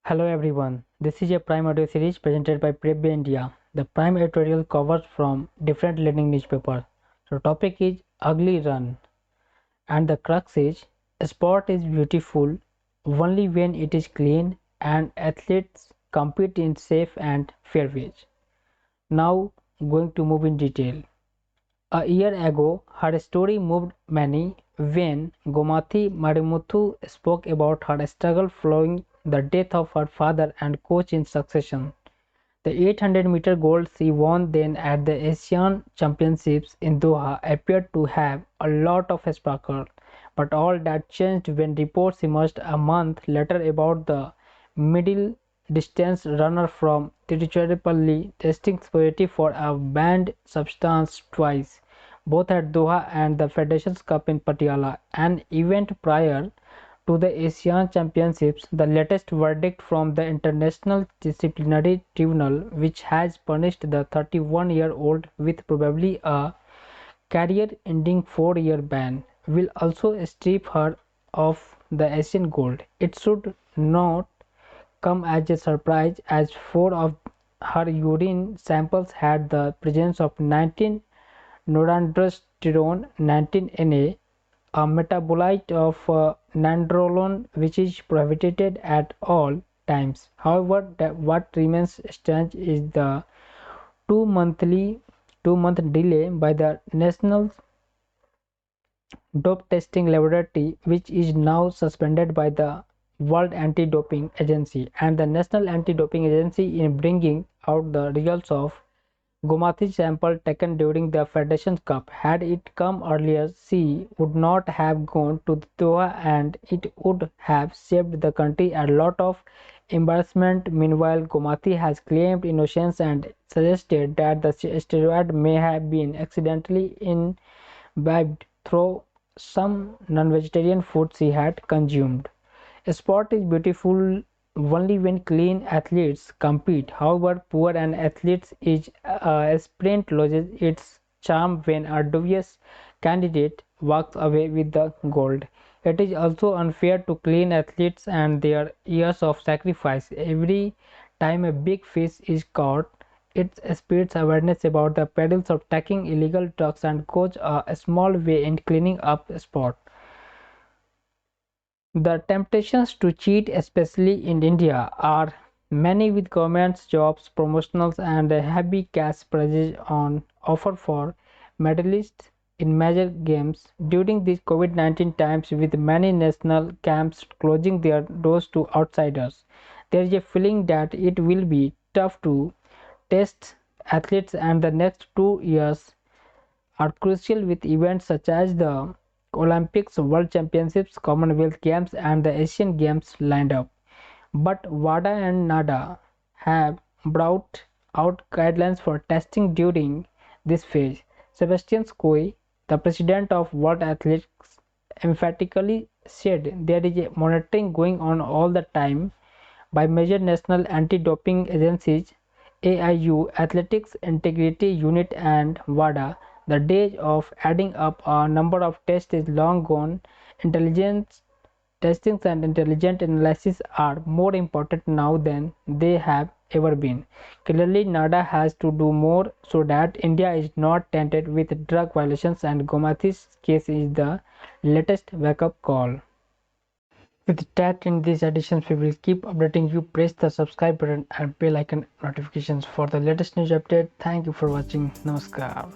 Hello everyone, this is a Prime audio series presented by Previa India. The Prime editorial covers from different leading newspapers. The topic is Ugly Run, and the crux is sport is beautiful only when it is clean and athletes compete in safe and fair ways. Now going to move in detail. A year ago, her story moved many when Gomathi Marimuthu spoke about her struggle following the death of her father and coach in succession. The 800-meter gold she won then at the Asian Championships in Doha appeared to have a lot of sparkle, but all that changed when reports emerged a month later about the middle distance runner from Tiruchirappalli testing positive for a banned substance twice, both at Doha and the Federations Cup in Patiala, an event prior to the Asian Championships. The latest verdict from the International Disciplinary Tribunal, which has punished the 31-year-old with probably a career-ending 4-year ban, will also strip her of the Asian gold. It should not come as a surprise, as 4 of her urine samples had the presence of 19 norandrosterone, 19Na, a metabolite of nandrolone, which is prohibited at all times. However, what remains strange is the 2-month delay by the National Dope Testing Laboratory, which is now suspended by the World Anti-Doping Agency and the National Anti-Doping Agency in bringing out the results of Gomathi's sample taken during the Federations Cup. Had it come earlier, she would not have gone to Doha and it would have saved the country a lot of embarrassment. Meanwhile, Gomathi has claimed innocence and suggested that the steroid may have been accidentally imbibed through some non-vegetarian food she had consumed. Sport is beautiful only when clean athletes compete. However, poor an athlete is a sprint loses its charm when a dubious candidate walks away with the gold. It is also unfair to clean athletes and their years of sacrifice. Every time a big fish is caught, it spreads awareness about the perils of taking illegal drugs and goes a small way in cleaning up sport. The temptations to cheat, especially in India, are many, with government jobs, promotionals, and heavy cash prizes on offer for medalists in major games. During these COVID-19 times, with many national camps closing their doors to outsiders, there is a feeling that it will be tough to test athletes, and the next 2 years are crucial with events such as the Olympics, World Championships, Commonwealth Games, and the Asian Games lined up. But WADA and NADA have brought out guidelines for testing during this phase. Sebastian Coe, the president of World Athletics, emphatically said there is a monitoring going on all the time by major national anti-doping agencies, AIU, Athletics Integrity Unit, and WADA. The days of adding up a number of tests is long gone. Intelligence testings and intelligent analysis are more important now than they have ever been. Clearly, NADA has to do more so that India is not tainted with drug violations, and Gomathi's case is the latest wake-up call. With that, in these editions, we will keep updating you. Press the subscribe button and bell icon notifications for the latest news update. Thank you for watching. Namaskar.